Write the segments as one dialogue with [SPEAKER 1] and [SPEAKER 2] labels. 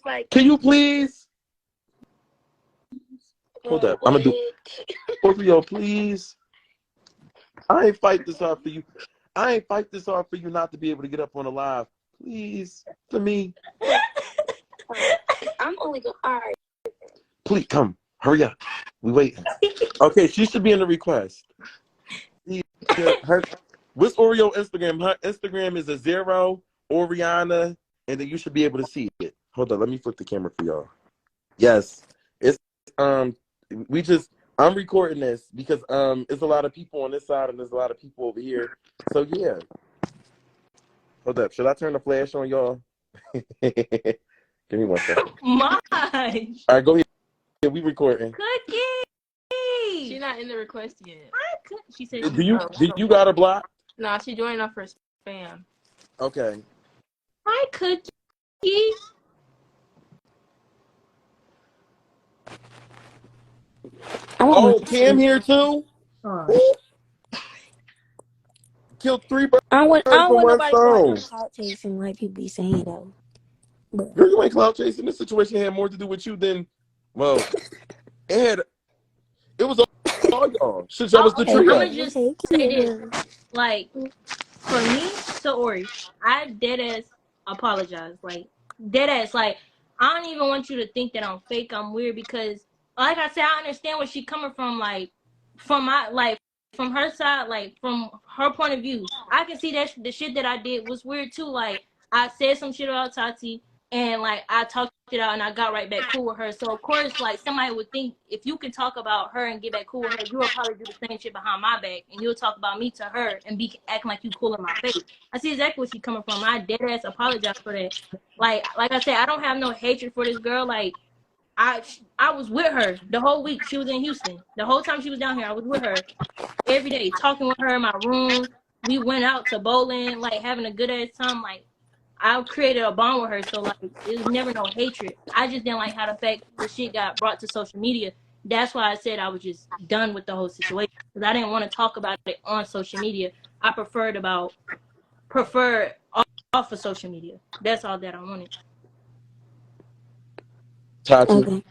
[SPEAKER 1] like,
[SPEAKER 2] can you please? Hold up. I'm gonna do Oreo, please. I ain't fight this hard for you. I ain't fight this hard for you not to be able to get up on the live. Please, for me.
[SPEAKER 1] I'm only going. All right.
[SPEAKER 2] Please come. Hurry up. We waiting. Okay, she should be in the request. What's Oreo Instagram? Her Instagram is a 0 Oriana, and then you should be able to see it. Hold on, let me flip the camera for y'all. Yes, it's I'm recording this because there's a lot of people on this side and there's a lot of people over here. So yeah. Hold up, should I turn the flash on y'all? Give me 1 second.
[SPEAKER 3] Mine.
[SPEAKER 2] All right, go ahead. Yeah, we recording.
[SPEAKER 3] Cookie.
[SPEAKER 4] She's not in the request yet.
[SPEAKER 3] She said.
[SPEAKER 2] Do you got her blocked?
[SPEAKER 4] Nah, she joined off her spam.
[SPEAKER 2] Okay.
[SPEAKER 3] Hi, Cookie.
[SPEAKER 2] Oh, Cam here too? Killed 3 birds
[SPEAKER 1] I don't want
[SPEAKER 2] with one
[SPEAKER 1] nobody
[SPEAKER 2] stone.
[SPEAKER 1] clout chasing like people be saying though. But
[SPEAKER 2] Girl, you ain't cloud chasing. This situation had more to do with you than, well, it was all y'all. Since y'all was the
[SPEAKER 3] Okay,
[SPEAKER 2] trio.
[SPEAKER 3] I'm gonna just say this. Like, for me, to Ori, I deadass apologize. Like, deadass. Like, I don't even want you to think that I'm fake, I'm weird, because, like I said, I understand where she coming from. Like, from her side, like, from her point of view, I can see that the shit that I did was weird too. Like, I said some shit about Tati, and like I talked it out, and I got right back cool with her. So of course, like, somebody would think if you can talk about her and get back cool with her, you will probably do the same shit behind my back, and you'll talk about me to her and be acting like you cool in my face. I see exactly where she's coming from. I dead ass apologize for that. Like I said, I don't have no hatred for this girl. Like, I was with her the whole week. She was in Houston. The whole time she was down here, I was with her every day, talking with her in my room. We went out to bowling, like having a good ass time. Like, I created a bond with her, so like it was never no hatred. I just didn't like how the fact the shit got brought to social media. That's why I said I was just done with the whole situation, because I didn't want to talk about it on social media. I preferred off of social media. That's all that I wanted.
[SPEAKER 2] Tati.
[SPEAKER 1] okay.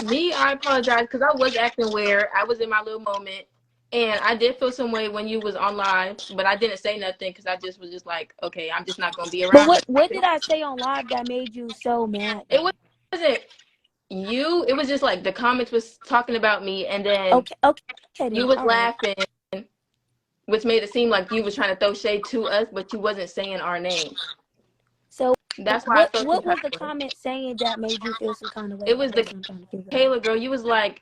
[SPEAKER 4] Me, I apologize because I was acting weird. I was in my little moment. And I did feel some way when you was on live, but I didn't say nothing because I just was just like, okay, I'm just not going to be around.
[SPEAKER 1] But what did I say on live that made you so mad?
[SPEAKER 4] It wasn't you. It was just like the comments was talking about me, and then
[SPEAKER 1] okay,
[SPEAKER 4] you was laughing, which made it seem like you was trying to throw shade to us, but you wasn't saying our name.
[SPEAKER 1] So
[SPEAKER 4] that's why
[SPEAKER 1] what was the comment saying that made you feel some kind of way?
[SPEAKER 4] It was the Kayla girl. You was like,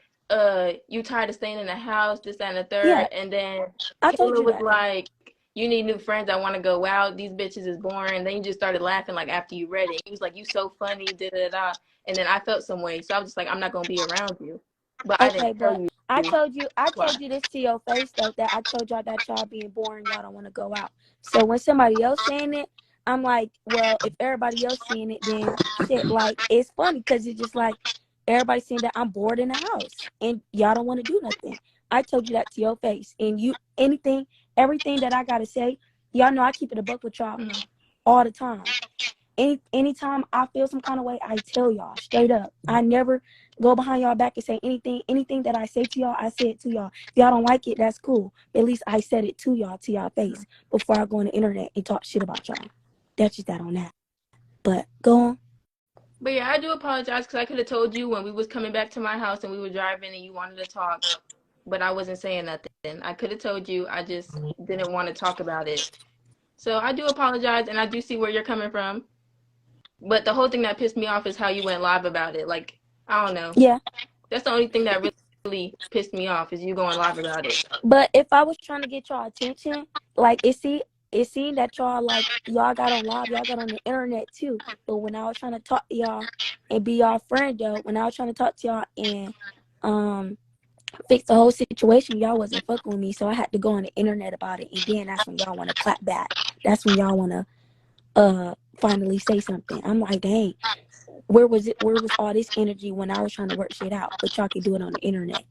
[SPEAKER 4] you tired of staying in the house, this, that, and the third.
[SPEAKER 1] Yeah.
[SPEAKER 4] And then
[SPEAKER 1] I told
[SPEAKER 4] Kayla
[SPEAKER 1] you
[SPEAKER 4] was
[SPEAKER 1] that.
[SPEAKER 4] like, you need new friends. I want to go out. These bitches is boring. Then you just started laughing like after you read it. He was like, you so funny, da da da. And then I felt some way, so I was just like, I'm not gonna be around you. But I didn't tell you.
[SPEAKER 1] I told you this to your face though, that I told y'all that y'all being boring, y'all don't want to go out. So when somebody else saying it, I'm like, well, if everybody else seeing it, then shit, like, it's funny because it's just like everybody saying that I'm bored in the house and y'all don't want to do nothing. I told you that to your face, and everything that I gotta say, y'all know I keep it a buck with y'all all the time. Anytime I feel some kind of way, I tell y'all straight up. I never go behind y'all back and say anything that I say to y'all, I say it to y'all. If y'all don't like it, that's cool. At least I said it to y'all face before I go on the internet and talk shit about y'all. That's just that on that. But go on.
[SPEAKER 4] But yeah, I do apologize because I could have told you when we was coming back to my house and we were driving and you wanted to talk, but I wasn't saying nothing. I could have told you. I just didn't want to talk about it. So I do apologize, and I do see where you're coming from. But the whole thing that pissed me off is how you went live about it. Like, I don't know.
[SPEAKER 1] Yeah.
[SPEAKER 4] That's the only thing that really pissed me off is you going live about it.
[SPEAKER 1] But if I was trying to get y'all attention, like, it seemed that y'all got on live, y'all got on the internet too. But when I was trying to talk to y'all and be y'all friend though, when I was trying to talk to y'all and fix the whole situation, y'all wasn't fucking with me. So I had to go on the internet about it, and then that's when y'all want to clap back. That's when y'all want to finally say something. I'm like, dang, where was all this energy when I was trying to work shit out? But y'all could do it on the internet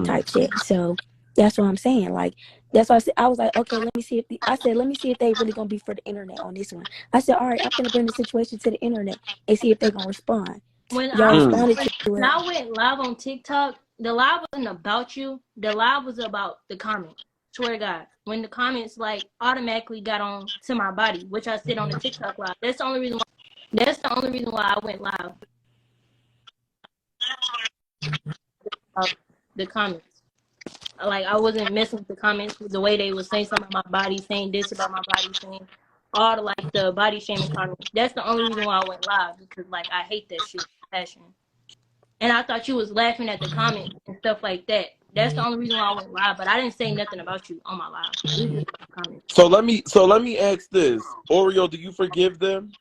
[SPEAKER 1] type shit. So That's what I'm saying. Like, that's why I was like, okay, let me see if they really gonna be for the internet on this one. I said, all right, I'm gonna bring the situation to the internet and see if they gonna respond.
[SPEAKER 3] When
[SPEAKER 1] Y'all
[SPEAKER 3] I
[SPEAKER 2] Mm.
[SPEAKER 1] responded
[SPEAKER 3] when,
[SPEAKER 1] to
[SPEAKER 3] when
[SPEAKER 1] it.
[SPEAKER 3] I went live on TikTok, the live wasn't about you. The live was about the comments. Swear to God, when the comments like automatically got on to my body, which I said on the TikTok live. That's the only reason. That's the only reason why I went live. The comments. Like I wasn't messing with the comments the way they was saying something about my body, saying this about my body, saying all the like the body shaming comments. That's the only reason why I went live because like I hate that shit, passion. And I thought you was laughing at the comments and stuff like that. That's the only reason why I went live. But I didn't say nothing about you on my live. It was just the comments.
[SPEAKER 2] So let me ask this. Oreo, do you forgive them?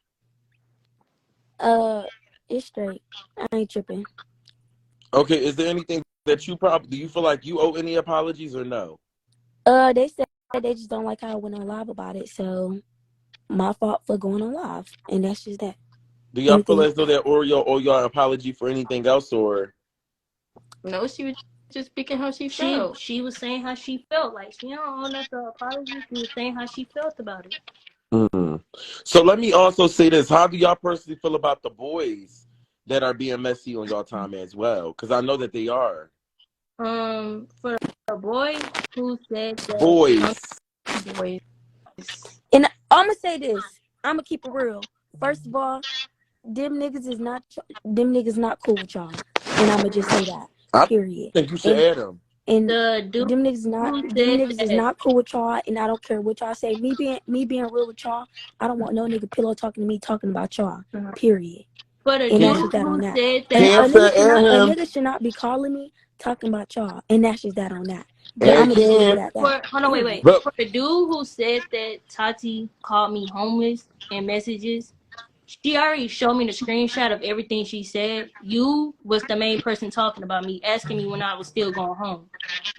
[SPEAKER 1] It's straight. I ain't tripping.
[SPEAKER 2] Okay, is there anything that do you feel like you owe any apologies or no?
[SPEAKER 1] They said they just don't like how I went on live about it, so my fault for going on live, and that's just that.
[SPEAKER 2] Do y'all feel
[SPEAKER 1] Anything?
[SPEAKER 2] as though that Oreo owe y'all an apology for anything else, or
[SPEAKER 4] No, she was just speaking how she felt.
[SPEAKER 3] She was saying how she felt. Like she don't owe nothing apology. She was saying how she felt about it.
[SPEAKER 2] mm. So let me also say this: how do y'all personally feel about the boys that are being messy on y'all time as well? Because I know that they are
[SPEAKER 3] For the boy who said that
[SPEAKER 2] boys.
[SPEAKER 4] Boys.
[SPEAKER 1] And I'm gonna say this. I'm gonna keep it real. First of all, them niggas not cool with y'all, and I'm gonna just say that.
[SPEAKER 2] I
[SPEAKER 1] Period.
[SPEAKER 2] think you should add them.
[SPEAKER 1] And
[SPEAKER 3] the dude
[SPEAKER 1] them
[SPEAKER 3] who
[SPEAKER 1] niggas is
[SPEAKER 3] said
[SPEAKER 1] not cool with y'all, and I don't care what y'all say. Me being real with y'all, I don't want no nigga pillow talking to me talking about y'all. Period.
[SPEAKER 3] for the
[SPEAKER 1] And
[SPEAKER 3] dude
[SPEAKER 1] that's just that
[SPEAKER 3] who
[SPEAKER 1] on that.
[SPEAKER 3] said
[SPEAKER 1] And
[SPEAKER 3] that
[SPEAKER 2] Cam said add
[SPEAKER 1] a
[SPEAKER 2] him.
[SPEAKER 1] nigga should not be calling me talking about y'all, and that's just that on that. But
[SPEAKER 2] Add
[SPEAKER 1] I'm gonna just leave it
[SPEAKER 2] Cam.
[SPEAKER 1] at that.
[SPEAKER 3] hold on, wait.
[SPEAKER 1] Period.
[SPEAKER 2] But
[SPEAKER 3] For the dude who said that Tati called me homeless in messages, she already showed me the screenshot of everything she said. You was the main person talking about me, asking me when I was still going home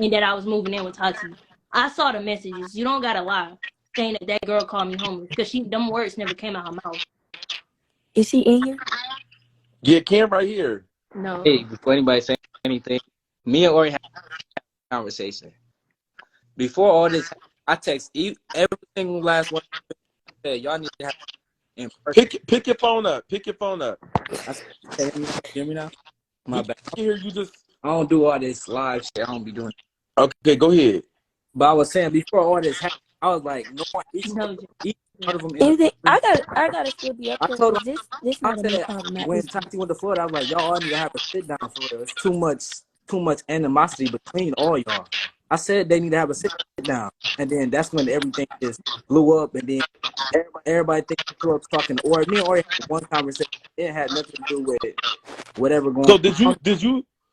[SPEAKER 3] and that I was moving in with Tati. I saw the messages. You don't gotta lie, saying that girl called me homeless because them words never came out her mouth.
[SPEAKER 1] Is he in here?
[SPEAKER 2] yeah, Cam right here.
[SPEAKER 3] No.
[SPEAKER 5] Hey, before anybody say anything, me and Ori had a conversation. Before all this, I text every single last one. Said, y'all need to have in person.
[SPEAKER 2] Pick your phone up. Pick your phone up.
[SPEAKER 5] I said, "Can you hear me now? My
[SPEAKER 2] We
[SPEAKER 5] bad.
[SPEAKER 2] can hear you just.
[SPEAKER 5] I don't do all this live shit. I don't be doing it.
[SPEAKER 2] Okay, go ahead.
[SPEAKER 5] But I was saying before all this happened, I was like, no one, each one of them in the
[SPEAKER 1] Anything?
[SPEAKER 5] room.
[SPEAKER 1] I gotta still be up
[SPEAKER 5] I
[SPEAKER 1] here
[SPEAKER 5] told them,
[SPEAKER 1] because this
[SPEAKER 5] I
[SPEAKER 1] not a me
[SPEAKER 5] said,
[SPEAKER 1] problem at
[SPEAKER 5] when
[SPEAKER 1] this point.
[SPEAKER 5] Tati went to Florida, I was like, y'all all need to have a sit down for real. It's too much animosity between all y'all. I said they need to have a sit down. And then that's when everything just blew up. And then everybody think blew up talking to Ori. Me and Ori had one conversation. It had nothing to do with whatever going
[SPEAKER 2] So
[SPEAKER 5] on.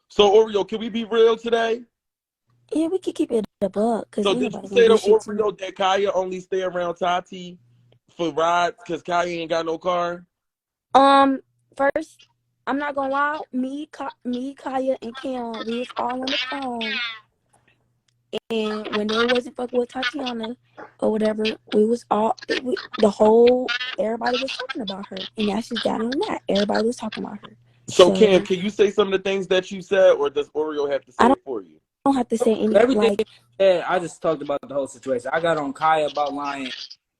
[SPEAKER 2] so Oreo, can we be real today?
[SPEAKER 1] Yeah, we can keep it a buck because
[SPEAKER 2] So
[SPEAKER 1] ain't
[SPEAKER 2] did
[SPEAKER 1] nobody
[SPEAKER 2] you
[SPEAKER 1] gonna
[SPEAKER 2] say to
[SPEAKER 1] do shit to me.
[SPEAKER 2] Oreo that Kaya only stay around Tati for rides because Kaya ain't got no car?
[SPEAKER 1] First, I'm not gonna lie. Me, Kaya, and Cam, we was all on the phone, and when they wasn't fucking with Tatiana or whatever, we was all everybody was talking about her, and that's just that on that. Everybody was talking about her.
[SPEAKER 2] So
[SPEAKER 1] So
[SPEAKER 2] Cam, can you say some of the things that you said, or does Oreo have to
[SPEAKER 1] I
[SPEAKER 2] say
[SPEAKER 1] don't,
[SPEAKER 2] it for you?
[SPEAKER 1] don't have to say any
[SPEAKER 5] Everything
[SPEAKER 1] like.
[SPEAKER 5] I just talked about the whole situation. I got on Kaya about lying.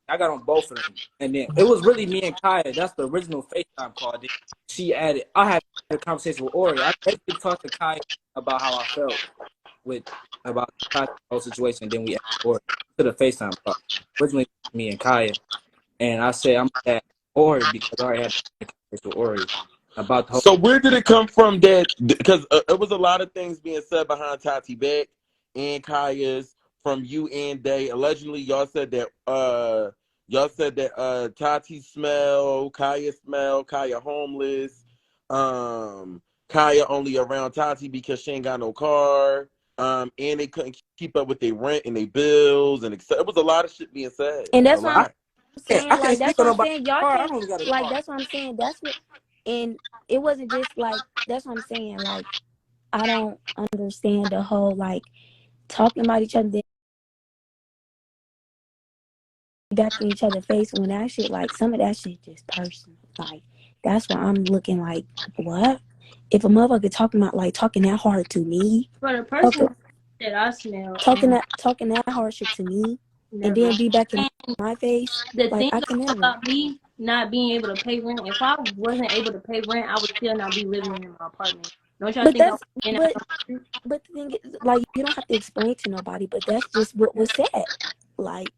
[SPEAKER 5] I got on both of them. And then it was really me and Kaya. That's the original FaceTime call. Then she added, I had a conversation with Ori. I basically talked to Kaya about how I felt about the whole situation. Then we asked Ori to the FaceTime call. Originally, me and Kaya. And I said, I'm at Ori because I already had a conversation with Ori about the whole.
[SPEAKER 2] So where did it come from that? Because it was a lot of things being said behind Tati back and Kaya's from you and they. Allegedly, y'all said that Tati smell, Kaya homeless, Kaya only around Tati because she ain't got no car. And they couldn't keep up with their rent and their bills, and it was a lot of shit being said.
[SPEAKER 1] And
[SPEAKER 2] A
[SPEAKER 1] that's what I'm
[SPEAKER 2] lot.
[SPEAKER 1] saying.
[SPEAKER 5] I can't
[SPEAKER 1] Like
[SPEAKER 5] speak
[SPEAKER 1] that's
[SPEAKER 5] on
[SPEAKER 1] what I'm
[SPEAKER 5] nobody's
[SPEAKER 1] saying. Y'all
[SPEAKER 5] car. I
[SPEAKER 1] can't
[SPEAKER 5] don't even got a
[SPEAKER 1] like.
[SPEAKER 5] car.
[SPEAKER 1] That's what I'm saying. That's what. And it wasn't just like. That's what I'm saying. Like I don't understand the whole like talking about each other, then back in each other's face when that shit like some of that shit just personal. Like that's why I'm looking like what? If a motherfucker talking that hard to me,
[SPEAKER 3] For the
[SPEAKER 1] okay,
[SPEAKER 3] person that I smell.
[SPEAKER 1] talking that hard shit to me, and
[SPEAKER 3] Never.
[SPEAKER 1] then be back in
[SPEAKER 3] And
[SPEAKER 1] my face.
[SPEAKER 3] the
[SPEAKER 1] Like,
[SPEAKER 3] thing
[SPEAKER 1] I can never.
[SPEAKER 3] about me not being able to pay rent, if I wasn't able to pay rent, I would still not be living in my apartment. Don't y'all
[SPEAKER 1] But
[SPEAKER 3] think I would
[SPEAKER 1] that's
[SPEAKER 3] be in
[SPEAKER 1] but
[SPEAKER 3] that?
[SPEAKER 1] but the thing is, like, you don't have to explain to nobody. But that's just what was said. Like,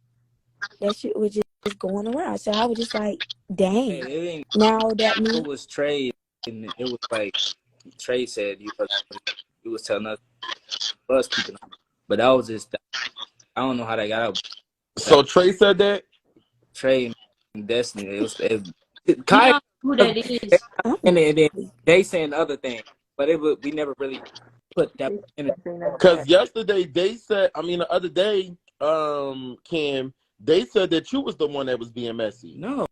[SPEAKER 1] that shit was just going around. So I was just like, dang.
[SPEAKER 5] It ain't.
[SPEAKER 1] Now that
[SPEAKER 5] It
[SPEAKER 1] me,
[SPEAKER 5] was Trey, and it was like Trey said you was telling us keeping up. But that was just, I don't know how they got out.
[SPEAKER 2] So Trey said that.
[SPEAKER 5] Trey and Destiny,
[SPEAKER 3] You
[SPEAKER 5] Kai,
[SPEAKER 3] know who that is.
[SPEAKER 5] and then they saying other things, but we never really put that in it.
[SPEAKER 2] Because yesterday they said, I mean the other day, Kim, they said that you was the one that was being messy.
[SPEAKER 5] No.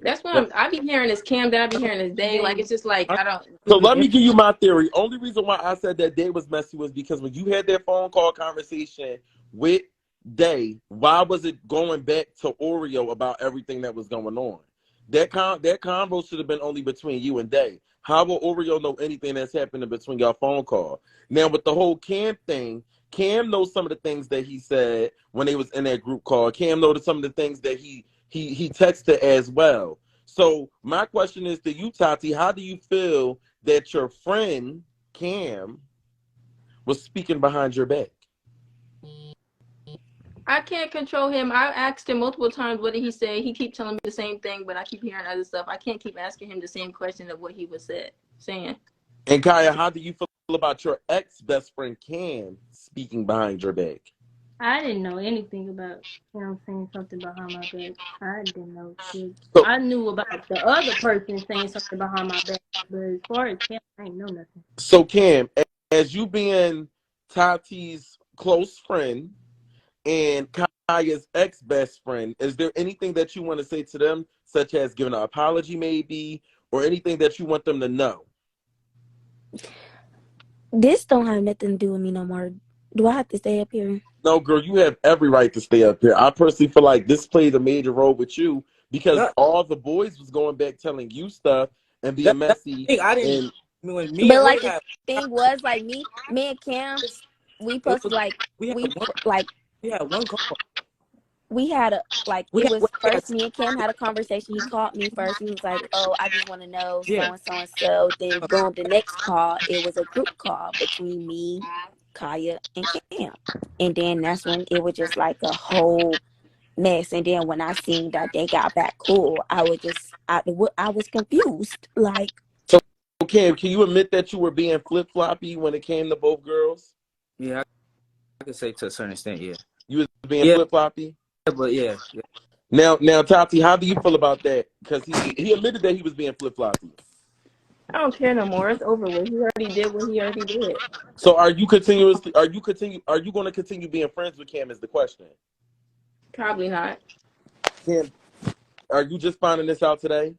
[SPEAKER 4] That's what I be hearing is Cam, then I be hearing is Day. Like, it's just like, I don't.
[SPEAKER 2] So let me give you my theory. Only reason why I said that Day was messy was because when you had that phone call conversation with Day, why was it going back to Oreo about everything that was going on? That convo should have been only between you and Day. How will Oreo know anything that's happening between your phone call? Now with the whole Cam thing, Cam knows some of the things that he said when they was in that group call. Cam knows some of the things that he texted as well. So my question is to you, Tati, how do you feel that your friend Cam was speaking behind your back?
[SPEAKER 4] I can't control him. I asked him multiple times what did he say. He keep telling me the same thing, but I keep hearing other stuff. I can't keep asking him the same question of what he was saying.
[SPEAKER 2] And Kaya, how do you feel about your ex-best friend Cam speaking behind your back?
[SPEAKER 3] I didn't know anything about him saying something behind my back. I didn't know shit.
[SPEAKER 2] So-
[SPEAKER 3] I knew about the other person saying something behind my back, but as far as him, I ain't know nothing.
[SPEAKER 2] So Cam, as you being Tati's close friend and Kaya's ex-best friend, is there anything that you want to say to them, such as giving an apology maybe, or anything that you want them to know?
[SPEAKER 1] this don't have nothing to do with me no more. Do I have to stay up here?
[SPEAKER 2] No, girl, you have every right to stay up here. I personally feel like this played a major role with you because all the boys was going back telling you stuff and being messy.
[SPEAKER 5] I didn't.
[SPEAKER 2] And
[SPEAKER 5] When me
[SPEAKER 1] But
[SPEAKER 5] and
[SPEAKER 1] like
[SPEAKER 5] Ray
[SPEAKER 1] the thing was, like, me and Cam, we posted like
[SPEAKER 5] we had one call.
[SPEAKER 1] we had a like
[SPEAKER 5] We
[SPEAKER 1] it
[SPEAKER 5] had-
[SPEAKER 1] was
[SPEAKER 5] we had-
[SPEAKER 1] first me and Cam had a conversation. He called me first. He was like, "Oh, I just want to know so
[SPEAKER 5] Yeah.
[SPEAKER 1] and so and so." Then boom, the next call it was a group call between me, Kaya, and Cam, and then that's when it was just like a whole mess. And then when I seen that they got back cool, I was confused. Like,
[SPEAKER 2] Cam, can you admit that you were being flip-floppy when it came to both girls?
[SPEAKER 5] Yeah, I could say to a certain extent, yeah.
[SPEAKER 2] You was being flip-floppy?
[SPEAKER 5] But yeah.
[SPEAKER 2] Now, Tati, how do you feel about that? Because he admitted that he was being flip-floppy.
[SPEAKER 4] I don't care no more. It's over with. He already did what he already did.
[SPEAKER 2] So are you going to continue being friends with Cam is the question.
[SPEAKER 4] Probably not.
[SPEAKER 2] Cam, are you just finding this out today?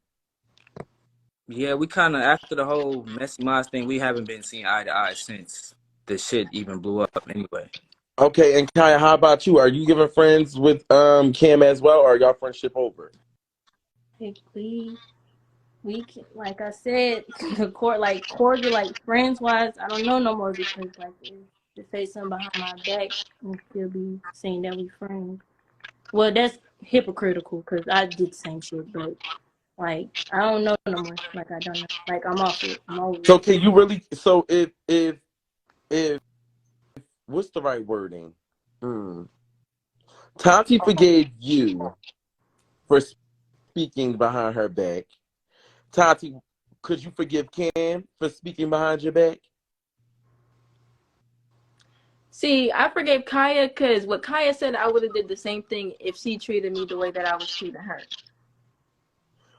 [SPEAKER 5] Yeah, we kind of, after the whole Messy Moss thing, we haven't been seeing eye to eye since the shit even blew up anyway.
[SPEAKER 2] Okay, and Kaya, how about you? Are you giving friends with Cam as well, or are y'all friendship over?
[SPEAKER 3] Hey, please. We can, like I said, the court, like cordial, like friends wise, I don't know no more because like to say something behind my back and still be saying that we friends. Well, that's hypocritical because I did the same shit, but like I don't know no more. Like I don't know. Like I'm off it. I'm over it.
[SPEAKER 2] So can you really? So if what's the right wording? Tati forgave you for speaking behind her back. Tati, could you forgive Cam for speaking behind your back?
[SPEAKER 4] See, I forgave Kaya because what Kaya said, I would have did the same thing if she treated me the way that I was treating her.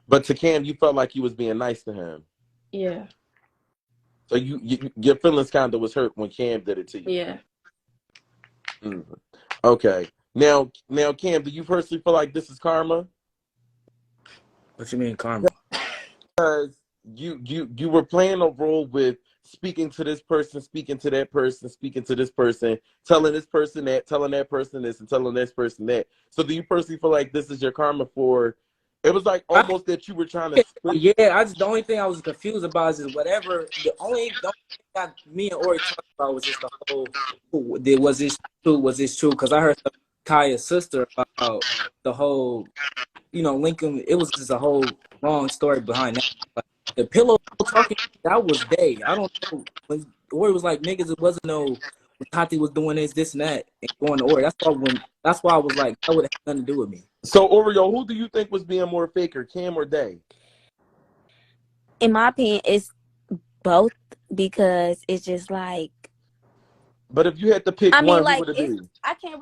[SPEAKER 2] But to Cam, you felt like you was being nice to him.
[SPEAKER 4] Yeah.
[SPEAKER 2] So your feelings kind of was hurt when Cam did it to you.
[SPEAKER 4] Yeah.
[SPEAKER 2] Okay. Now, Cam, do you personally feel like this is karma?
[SPEAKER 5] What you mean karma?
[SPEAKER 2] Because you were playing a role with speaking to this person, speaking to that person, speaking to this person, telling this person that, telling that person this, and telling this person that. So do you personally feel like this is your karma for It was like almost that you were trying to split.
[SPEAKER 5] Yeah, the only thing I was confused about is whatever. The only thing that me and Ori talked about was just the whole. Was this true? Was this true? Because I heard Kaya's sister about the whole. Lincoln. It was just a whole long story behind that. Like, the pillow talking, that was Day. I don't know. When Ori was like, niggas, it wasn't no. Tati was doing this and that, and going to Ori. That's why I was like, that would have nothing to do with me.
[SPEAKER 2] So Oreo, who do you think was being more faker, Cam or Day?
[SPEAKER 1] In my opinion, it's both, because it's just like.
[SPEAKER 2] But if you had to pick one,
[SPEAKER 1] like,
[SPEAKER 2] who would it be?
[SPEAKER 1] I can't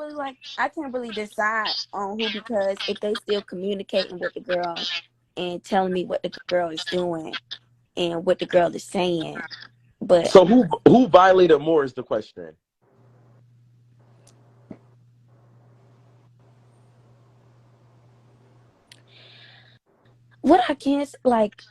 [SPEAKER 1] really decide on who, because if they still communicating with the girl and telling me what the girl is doing and what the girl is saying, but
[SPEAKER 2] so who violated more is the question.
[SPEAKER 1] What I can't, like,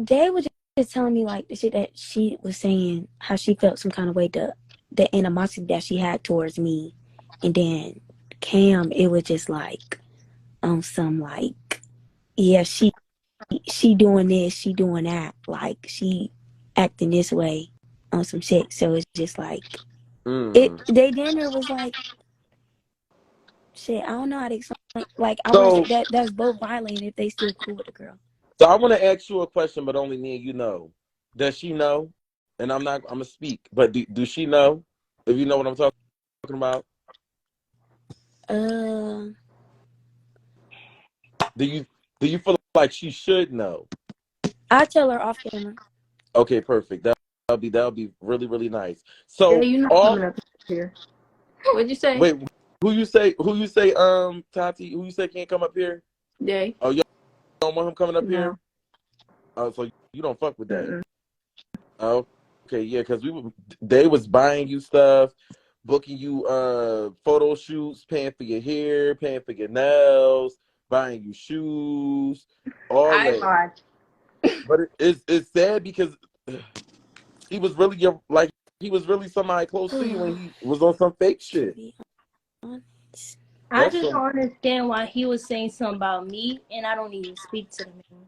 [SPEAKER 1] Day was just telling me like the shit that she was saying, how she felt some kind of way, the animosity that she had towards me, and then Cam, it was just like on some like, yeah, she doing this, she doing that, like she acting this way on some shit. So it's just like they dinner was like, shit, I don't know how to explain. Like, I want to say that's both violating if they still cool with the girl.
[SPEAKER 2] So I want to ask you a question, but only me and you know. Does she know? And I'm gonna speak, but do she know? If you know what I'm talking about. Do you feel like she should know?
[SPEAKER 1] I tell her off camera.
[SPEAKER 2] Okay, perfect. That'll be really, really nice. So
[SPEAKER 4] Yeah, you're not coming up here. What'd you say?
[SPEAKER 2] Wait, who you say, Tati? Who you say can't come up here?
[SPEAKER 4] Day.
[SPEAKER 2] Oh, you don't want him coming up
[SPEAKER 4] No.
[SPEAKER 2] here? Oh, so you don't fuck with that? Oh, okay, yeah, because they was buying you stuff, booking you photo shoots, paying for your hair, paying for your nails, buying you shoes, all that.
[SPEAKER 4] Lied.
[SPEAKER 2] But it's sad because he was really somebody close to you when he was on some fake shit.
[SPEAKER 3] I just don't understand why he was saying something about me, and I don't even speak to the man.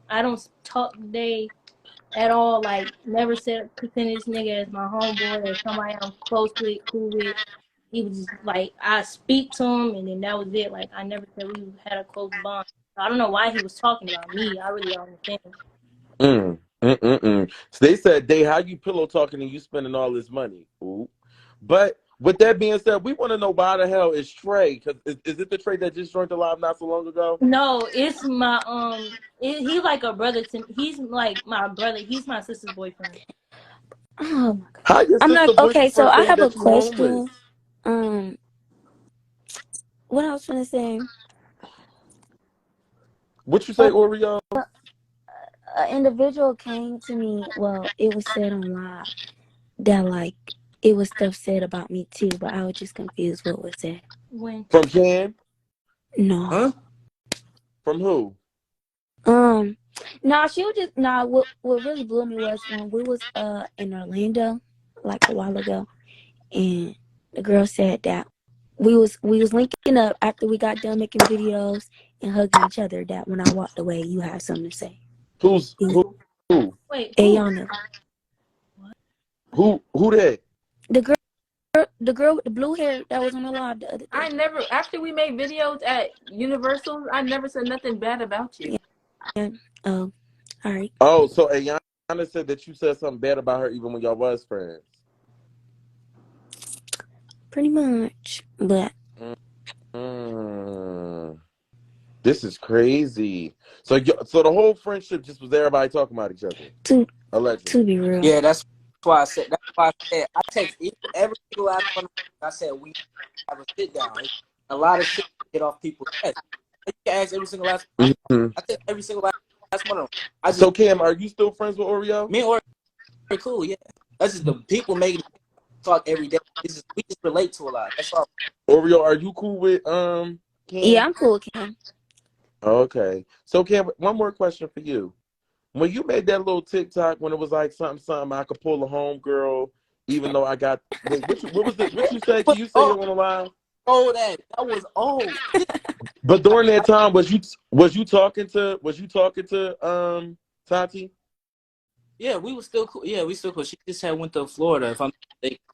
[SPEAKER 3] I don't talk today at all. Like, never said pretend this nigga as my homeboy or somebody I'm close with, cool with. He was just like, I speak to him, and then that was it. Like, I never said we had a close bond. I don't know why he was talking about me. I really don't understand.
[SPEAKER 2] So they said, Day, how you pillow talking and you spending all this money? Ooh. But with that being said, we want to know why the hell is Trey? Because is it the Trey that just joined the live not so long ago?
[SPEAKER 3] No, it's my he's like a brother to me. He's like my brother. He's my sister's boyfriend.
[SPEAKER 1] Oh my god!
[SPEAKER 2] How your
[SPEAKER 1] I'm
[SPEAKER 2] sister
[SPEAKER 1] not okay. So I have a
[SPEAKER 2] that you homeless?
[SPEAKER 1] question. What I was trying to say.
[SPEAKER 2] What you say, Oreo?
[SPEAKER 1] An individual came to me. Well, it was said on live that like it was stuff said about me too, but I was just confused what was said.
[SPEAKER 3] When?
[SPEAKER 2] From Cam?
[SPEAKER 1] No.
[SPEAKER 5] Huh?
[SPEAKER 2] From who?
[SPEAKER 1] No, she was just what really blew me was when we was in Orlando like a while ago, and the girl said that we was linking up after we got done making videos and hugging each other, that when I walked away you had something to say.
[SPEAKER 2] Who?
[SPEAKER 3] Wait,
[SPEAKER 1] Ayana.
[SPEAKER 2] Who that?
[SPEAKER 1] The girl with the blue hair that was on the live the other day.
[SPEAKER 4] After we made videos at Universal, I never said nothing bad about you.
[SPEAKER 1] Yeah. Oh, all right.
[SPEAKER 2] Oh, so Ayana said that you said something bad about her even when y'all was friends.
[SPEAKER 1] Pretty much, but
[SPEAKER 2] this is crazy. So the whole friendship just was everybody talking about each other. Allegedly.
[SPEAKER 1] To be real.
[SPEAKER 5] Yeah, that's why I said. I text every single last one. I said we have a sit down. A lot of shit get off people's heads. You can ask every single last one. I think every single last one of them.
[SPEAKER 2] So Cam, are you still friends with Oreo?
[SPEAKER 5] Me and Oreo are cool. Yeah, that's just the people making talk every day. We just relate to a lot. That's all.
[SPEAKER 2] Oreo, are you cool with Cam?
[SPEAKER 1] Yeah, I'm cool with Cam.
[SPEAKER 2] Okay. So Cam, one more question for you. When you made that little TikTok when it was like something I could pull a home girl, even though I got what you say? Can you say it on the line?
[SPEAKER 5] Oh, that was old.
[SPEAKER 2] But during that time, was you talking to Tati?
[SPEAKER 5] Yeah, we were still cool. Yeah, we still cool. She just had went to Florida. If I'm mistaken.